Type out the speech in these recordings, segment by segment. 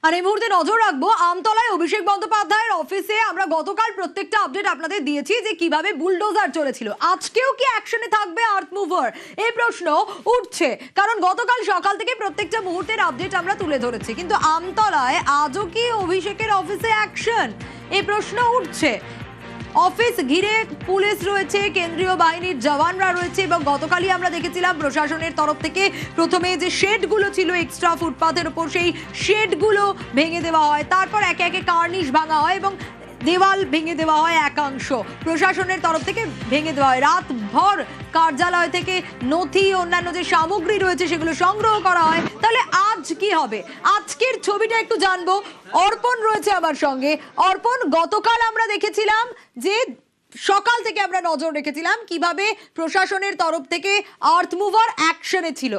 আর এই মুহূর্তে নজর রাখবো আমতলায় অভিষেক বন্দ্যোপাধ্যায়ের অফিসে। আমরা গতকাল প্রত্যেকটা আপডেট আপনাদের দিয়েছি যে কিভাবে বুলডোজার চলেছিল। আজকেও কি অ্যাকশনে থাকবে আর্থ মুভার, এই প্রশ্ন উঠছে, কারণ গতকাল সকাল থেকে প্রত্যেকটা মুহূর্তের আপডেট আমরা তুলে ধরেছি। কিন্তু আমতলায় আজও কি অভিষেকের অফিসে অ্যাকশন, এই প্রশ্ন উঠছে। অফিস ঘিরে পুলিশ রয়েছে, কেন্দ্রীয় বাহিনীর জওয়ানরা রয়েছে এবং গতকালই আমরা দেখেছিলাম প্রশাসনের তরফ থেকে প্রথমে যে শেডগুলো ছিল এক্সট্রা ফুটপাথের উপর, সেই শেডগুলো ভেঙে দেওয়া হয়, তারপর একে একে কার্নিশ ভাঙা হয় এবং দেওয়াল ভেঙে দেওয়া হয়, একাংশ প্রশাসনের তরফ থেকে ভেঙে দেওয়া হয়। রাতভর কার্যালয় থেকে নথি অন্যান্য যে সামগ্রী রয়েছে সেগুলো সংগ্রহ করা হয়। তাহলে আজ কি হবে, আজকের ছবিটা একটু জানবো। অর্পণ রয়েছে আমার সঙ্গে। অর্পণ, গতকাল আমরা দেখেছিলাম যে সকাল থেকে আমরা নজর রেখেছিলাম কিভাবে প্রশাসনের তরফ থেকে আর্থ মুভার অ্যাকশনে ছিল।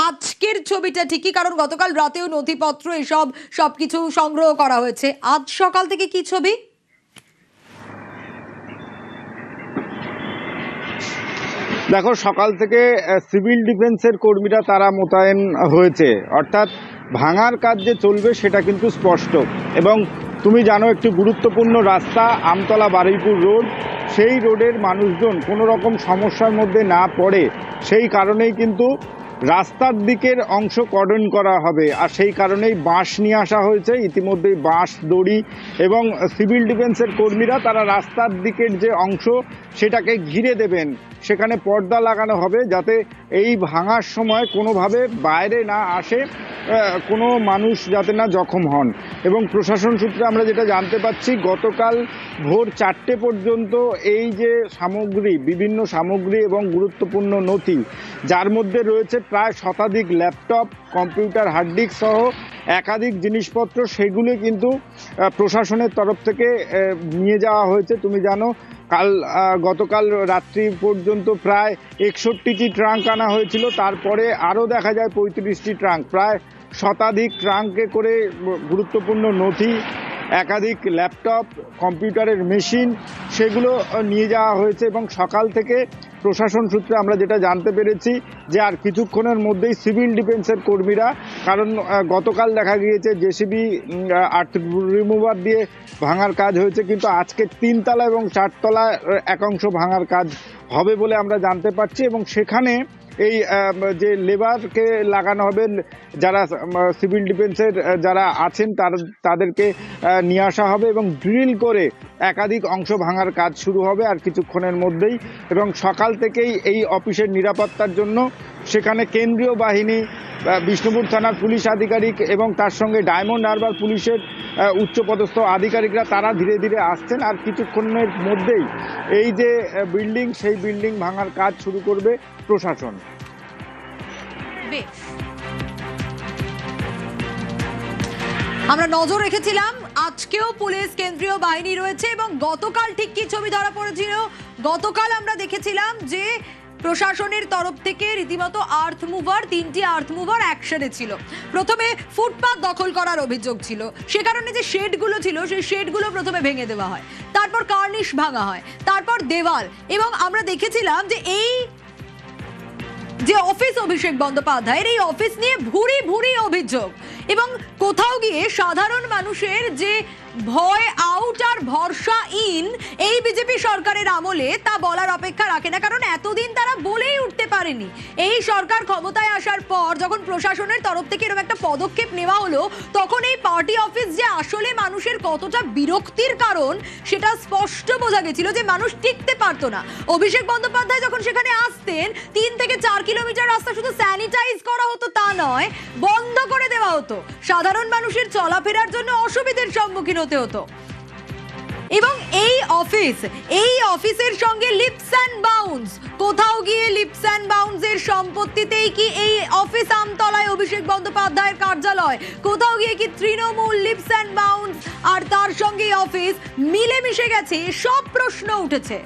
আজকের ছবিটা ঠিকই, কারণ গতকাল রাতেও নথিপত্র এসব সবকিছু সংগ্রহ করা হয়েছে। আজ সকাল থেকে কি ছবি? দেখো, সকাল থেকে সিভিল ডিফেন্সের কর্মীরা তারা মোতায়েন হয়েছে, অর্থাৎ ভাঙার কাজ যে চলবে সেটা কিন্তু স্পষ্ট। এবং তুমি জানো, একটি গুরুত্বপূর্ণ রাস্তা আমতলা বারুইপুর রোড, সেই রোডের মানুষজন কোনো রকম সমস্যার মধ্যে না পড়ে সেই কারণেই কিন্তু রাস্তার দিকের অংশ কর্ডন করা হবে। আর সেই কারণেই বাঁশ নিয়ে আসা হয়েছে ইতিমধ্যেই, বাঁশ, দড়ি, এবং সিভিল ডিফেন্সের কর্মীরা তারা রাস্তার দিকের যে অংশ সেটাকে ঘিরে দেবেন। সেখানে পর্দা লাগানো হবে যাতে এই ভাঙার সময় কোনোভাবে বাইরে না আসে, কোনো মানুষ যাতে না জখম হন। এবং প্রশাসন সূত্রে আমরা যেটা জানতে পাচ্ছি, গতকাল ভোর 4টে পর্যন্ত এই যে সামগ্রী, বিভিন্ন সামগ্রী এবং গুরুত্বপূর্ণ নথি, যার মধ্যে রয়েছে প্রায় শতাধিক ল্যাপটপ, কম্পিউটার, হার্ড ডিস্ক সহ একাধিক জিনিসপত্র, সেগুলি কিন্তু প্রশাসনের তরফ থেকে নিয়ে যাওয়া হয়েছে। তুমি জানো, গতকাল রাত্রি পর্যন্ত প্রায় 61টি ট্রাঙ্ক আনা হয়েছিল, তারপরে আরও দেখা যায় 35টি ট্রাঙ্ক, প্রায় শতাধিক ট্রাঙ্কে করে গুরুত্বপূর্ণ নথি, একাধিক ল্যাপটপ, কম্পিউটারের মেশিন, সেগুলো নিয়ে যাওয়া হয়েছে। এবং সকাল থেকে প্রশাসন সূত্রে আমরা যেটা জানতে পেরেছি যে আর কিছুক্ষণের মধ্যেই সিভিল ডিফেন্সের কর্মীরা, কারণ গতকাল দেখা গিয়েছে জেসিবি আর্থ রিমুভার দিয়ে ভাঙার কাজ হয়েছে, কিন্তু আজকে 3 তলা এবং 4 তলা একাংশ ভাঙার কাজ হবে বলে আমরা জানতে পারছি। এবং সেখানে এই যে লেবারকে লাগানো হবে, যারা সিভিল ডিফেন্সের যারা আছেন তাদেরকে নিয়ে আসা হবে এবং ড্রিল করে একাধিক অংশ ভাঙার কাজ শুরু হবে আর কিছুক্ষণের মধ্যেই। এবং সকাল থেকেই এই অফিসের নিরাপত্তার জন্য সেখানে কেন্দ্রীয় বাহিনী, বিষ্ণুপুর থানার পুলিশ আধিকারিক এবং তার সঙ্গে ডায়মন্ড হারবার পুলিশের উচ্চপদস্থ আধিকারিকরা তারা ধীরে ধীরে আসছেন। আর কিছুক্ষণের মধ্যেই এই যে বিল্ডিং, সেই বিল্ডিং ভাঙার কাজ শুরু করবে প্রশাসন। আমরা নজর রেখেছিলাম, আজকেও পুলিশ, কেন্দ্রীয় বাহিনী রয়েছে এবং গতকাল ঠিক কি ছবি ধরা পড়েছিল। গতকাল আমরা দেখেছিলাম যে প্রশাসনের তরফ থেকে রীতিমতো আর্থ মুভার, 3টি আর্থ মুভার অ্যাকশনে ছিল। প্রথমে ফুটপাত দখল করার অভিযোগ ছিল, সে কারণে যে শেডগুলো ছিল সেই শেডগুলো প্রথমে ভেঙে দেওয়া হয়, তারপর কার্নিশ ভাঙা হয়, তারপর দেওয়াল। এবং আমরা দেখেছিলাম যে এই যে অফিস অভিষেক বন্দ্যোপাধ্যায়ের, এই অফিস নিয়ে ভুরি ভুরি অভিযোগ এবং কোথাও গিয়ে সাধারণ মানুষের যে ভয় আউট আর ভরসা ইন, এই বিজেপি সরকারের আমলে তা বলার অপেক্ষা রাখে না, কারণ এতদিন তারা বলেই উঠতে পারেনি। এই সরকার ক্ষমতায় আসার পর যখন প্রশাসনের তরফ থেকে এরকম একটা পদক্ষেপ নেওয়া হলো, তখন এই পার্টি অফিস যে আসলে মানুষের কতটা বিরক্তির কারণ সেটা স্পষ্ট বোঝা গেছিল যে মানুষ টিকতে পারতো না। অভিষেক বন্দ্যোপাধ্যায় যখন সেখানে আসতেন, 3 থেকে 4 কিলোমিটার রাস্তা শুধু স্যানিটাইজ করা হতো তা নয়, বন্ধ করে দেওয়া হতো। সাধারণ মানুষের চলাফেরার জন্য অসুবিধার সম্মুখীন হতে হতো। এবং এই অফিসের সঙ্গে লিপস অ্যান্ড বাউন্স, কোথাও গিয়ে লিপস অ্যান্ড বাউন্স এর সম্পত্তিতেই কি এই অফিস আমতলায় অভিষেক বন্দ্যোপাধ্যায়ের কার্যালয়, কোথাও গিয়ে কি তৃণমূল, লিপস অ্যান্ড বাউন্স আর তার সঙ্গে অফিস মিলেমিশে গেছে, সব প্রশ্ন উঠেছে।